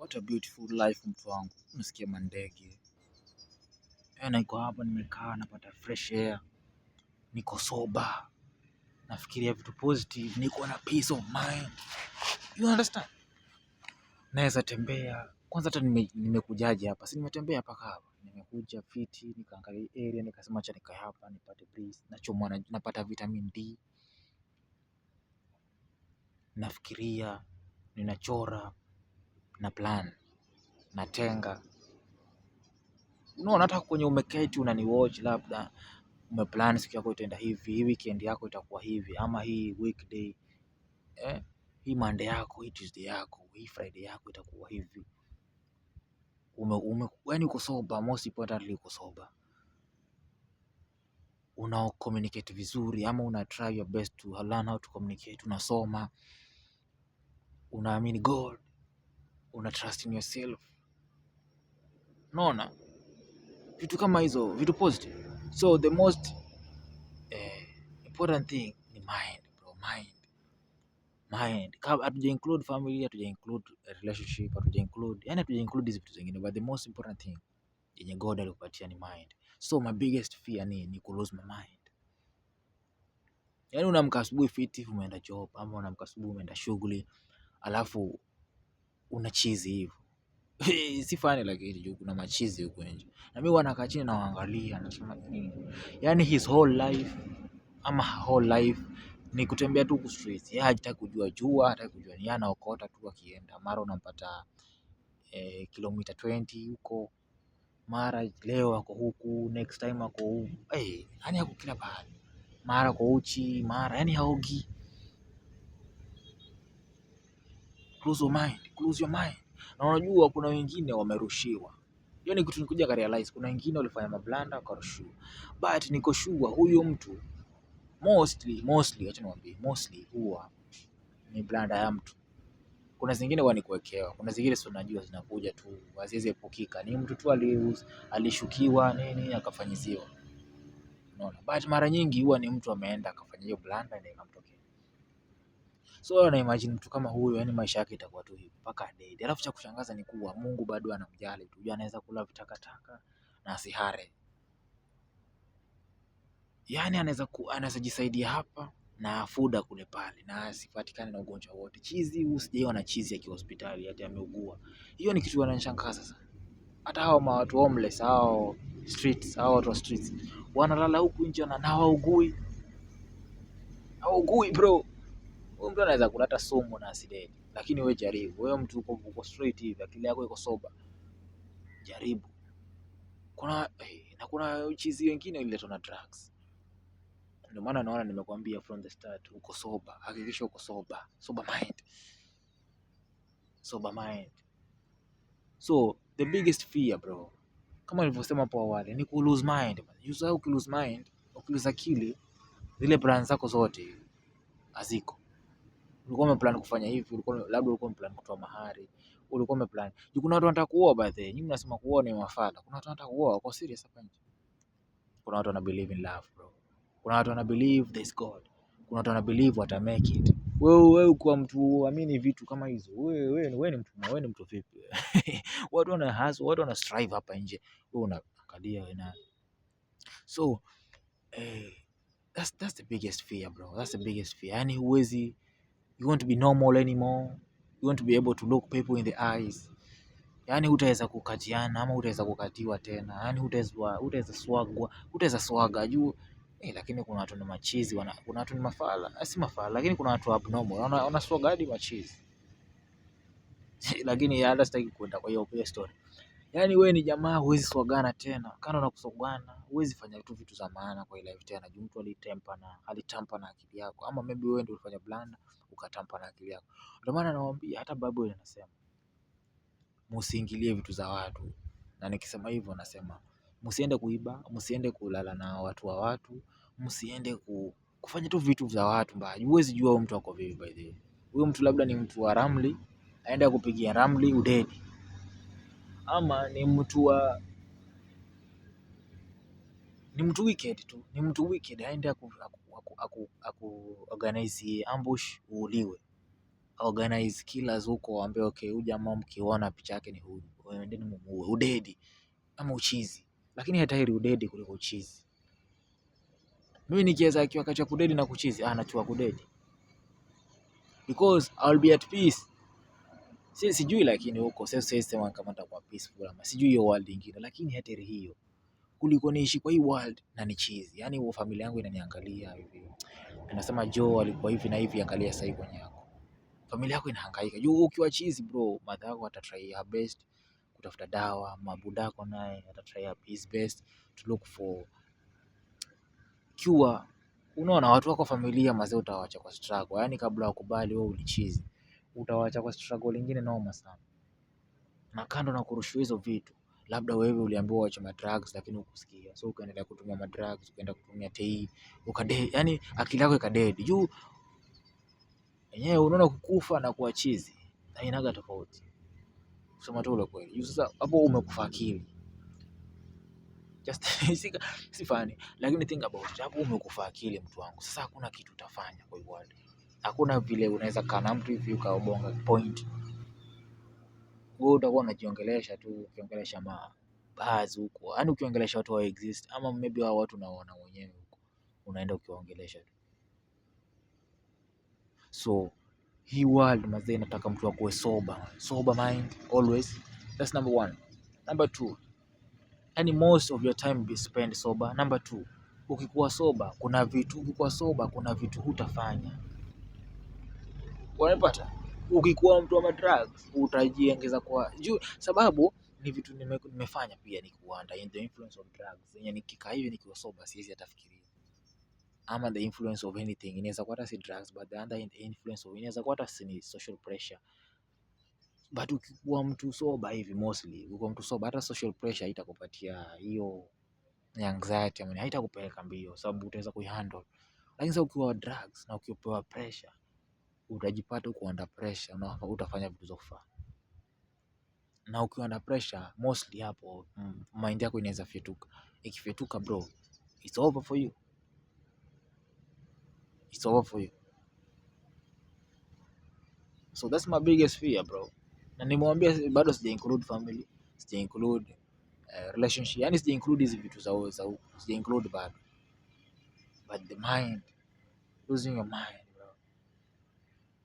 What a beautiful life mtu wangu. Nasikia mandege. Niko hapa nimekaa napata fresh air. Niko sober. Nafikiria vitu positive, niko na peace of mind. You understand? Naweza tembea. Kwanza hata nimekujaje hapa. Si nimetembea paka hapa. Nimekuja fiti, nikaangalia area, nikasema acha nikae hapa nipate breeze. Nachomwa napata vitamin D. Nafikiria, ninachora, na plan, natenga. Unaona hata kwenye umeketi unaniwatch labda umeplan siku yako itaenda hivi, hii weekend yako itakuwa hivi, ama hii weekday hii Monday yako, hii Tuesday yako, hii Friday yako itakuwa hivi. Yaani uko sober, most importantly uko sober. Una communicate vizuri ama una try your best to learn how to communicate, unasoma, unaamini God, una trust in yourself. Unaona? Vitu kama hizo, vitu positive. So the most important thing ni mind, bro, mind. Kama hatuja include family, hatuja include relationship, hatuja include hizo vitu zingine, but the most important thing yenye God alikupatia ni mind. So my biggest fear ni ku lose my mind. Yaani unaamka asubuhi fiti, umeenda job, ama unaamka asubuhi umeenda shughuli, alafu una cheese hivyo. Si funny lakini juu kuna machizi huko nje. Na mimi wanakaa chini na waangalia nasema nini? Yaani his whole life ni kutembea tu ku streets. Yeye hataki kujua, hataki kujua ni anaokota tu akienda. Mara unampata kilomita 20 huko. Mara leo ako huku, next time ako huku. Yaani ako kila pahali. Mara kwa uchi, mara yaani haogi. Close your mind. Na unajua kuna wengine wamerushiwa. Hiyo ni kitu nikuja ka realize, kuna wengine walifanya mablanda wakarushiwa. But niko sure huyo mtu mostly acha niwaambie, mostly huwa ni blanda ya mtu. Kuna zingine huwa ni kuwekewa, kuna zingine si unajua zinakuja tu haziwezi epukika. Ni mtu tu alishukiwa nini akafanyiziwa. Unaona? But mara nyingi huwa ni mtu ameenda akafanya hiyo blanda na ikamtokea. So na imagine mtu kama huyo, yani maisha yake itakuwa tu hivi mpaka dead. Alafu cha kushangaza ni kuwa Mungu bado anamjali tu. Anaweza kula vitakataka na asihare. Yaani anaweza jisaidia hapa na afuda kule pale na asipatikane na ugonjwa wote. Chizi usijaiona chizi akiwa hospitali hata ameugua. Hiyo ni kitu wananishangaza sana. Hata hao watu homeless, hao watu wa streets wanalala huku nje na hawaugui. Hawaugui bro. Huyo mtu anaweza kuleta sumu na asidedi. Lakini wewe jaribu. Wewe mtu uko straight hivi, akili yako iko sober. Jaribu. Kuna chizi wengine waliletwa na drugs. Ndio maana naona nimekuambia from the start uko sober. Hakikisha uko sober. Sober mind. So the biggest fear bro, kama nilivyosema hapo awali, ni ku lose mind. Usahau ku lose mind, ukilose akili, zile plan zako zote haziko. Ulikuwa umeplan kufanya hivi, labda ulikuwa umeplan kutoa mahari, ulikuwa umeplan. Kuna watu wanataka kuoa by the way. Nyinyi mnasema kuoa ni mafala. Kuna watu wanataka kuoa kwa serious hapa nje. Kuna watu wana believe in love bro. Kuna watu wana believe there is God. Kuna watu wana believe wata make it. Wewe kwa mtu amini vitu kama hizo. Wewe ni mtu vipi? Watu wana hustle, watu wana strive hapa nje. Wewe unaangalia na so that's the biggest fear bro. That's the biggest fear. Yani huwezi, you want to be normal anymore. You want to be able to look people in the eyes. Yani hutaweza kukatiana ama hutaweza kukatiwa tena. Yani hutaweza swaga juu. Lakini kuna watu ni machizi, kuna watu ni mafala, si mafala, lakini kuna watu abnormal, wana swaga hadi machizi. Lakini hata sitaki kwenda kwa hiyo story. Yani wewe ni jamaa huwezi swagana tena. Kana unakusogana, huwezi fanya vitu za maana kwa life tena. Juu mtu alitampa na akili yako. Ama maybe wewe ndio ulifanya blanda ukatampa na akili yako. Ndio maana nawaambia hata Bible inasema msiingilie vitu za watu. Na nikisema hivyo nasema msiende kuiba, msiende kulala na watu wa watu, msiende kufanya tu vitu vya watu mbaya. Huwezi jua huyo mtu ako vipi by the way. Huyo mtu labda ni mtu wa ramli, aende kupigia ramli udedi. Ama ni mtu wicked tu, ni mtu wicked, aende aku organize ambush uuliwe. organize killers huko, waambie okay, huyu jamaa mkiona picha yake ni huyu, endeni mumuue, udedi ama uchizi. Lakini hata heri udedi kuliko uchizi. Mimi nikiweza akiwa kati ya kudedi na kuchizi, anachua kudedi, because I'll be at peace. Sijui lakini huko sasa sema kama nitakuwa peaceful ama sijui hiyo world nyingine, lakini hata heri hiyo kuliko niishi kwa hii world na ni chizi. Yani familia yangu inaniangalia hivi, anasema Joe alikuwa hivi na hivi, angalia sasa hivi kwenye yako. Familia yako inahangaika. Juu ukiwa chizi bro, mother yako atatry her best kutafuta dawa, mabudako naye atatry his best to look for cure. Unaona watu wako familia mazee utawaacha kwa struggle. Yani kabla wakubali wewe ulichizi, utawaacha kwa struggle lingine noma sana. Na kando na kurushiwa hizo vitu, labda wewe uliambiwa uache drugs lakini ukusikia. So ukaendelea kutumia drugs, ukaenda kutumia TI, yani akili yako ikadedi. Juu yenyewe unaona kukufa na kuwa chizi hainaga tofauti. Kusema tu ule kweli. Juu sasa hapo umekufa akili. Just si funny, lakini think about it. Hapo umekufa akili mtu wangu. Sasa hakuna kitu utafanya kwa hiyo world. Hakuna vile unaweza kana mtu hivi ukaobonga point. Wewe utakuwa unajiongelesha tu, ukiongelesha baadhi huko. Yaani ukiongelesha watu wa exist ama maybe hao watu unaona wenyewe huko. Unaenda ukiongelesha tu. So hii world mazee inataka mtu akuwe sober mind always. That's number 1. Number 2, yani most of your time be spent sober. Number 2, ukikuwa sober kuna vitu hutafanya. Unapata? Ukikuwa mtu wa drugs utajiongeza kwa juu, sababu ni vitu nimefanya pia nikuwa under the influence of drugs. Yani nikikaa hivi nikiwa sober siwezi atafikiria. Ama the influence of anything, inaweza kuwa hata si drugs but the under influence of, inaweza kuwa hata si social pressure. But ukikuwa mtu sober hivi, mostly ukikuwa mtu sober, hata social pressure haitakupatia hiyo anxiety, ama haitakupeleka mbio sababu utaweza kuihandle. Lakini sasa ukiwa drugs na ukipewa pressure, utajipata uko under pressure na utafanya vitu za kufanya. Na ukiwa under pressure mostly hapo mind yako inaweza fituka. Ikifituka bro, it's over for you. It's over for you. So that's my biggest fear bro. Na nimwambia bado sija include family, sija include relationship, yani sija include hizi vitu za huko, sija include bado. But the mind, losing your mind bro.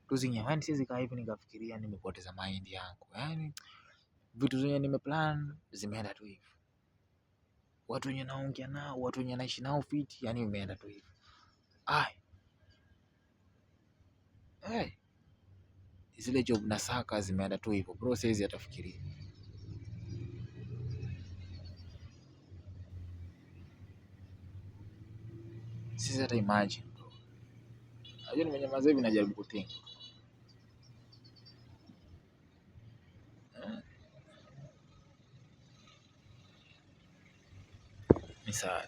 Losing your mind, siwezi kaa hivi nikafikiria nimepoteza mind yangu. Yani vitu zenye nimeplan zimeenda tu hivi. Watu wenye naongea nao, watu wenye naishi nao fit, yani imeenda tu hivi. Zile job na saka zimeenda tu hivyo bro, siwezi atafikiria. Siwezi hata imagine bro. Najua nimenyamaza hivi najaribu kuthink. Ni sawa.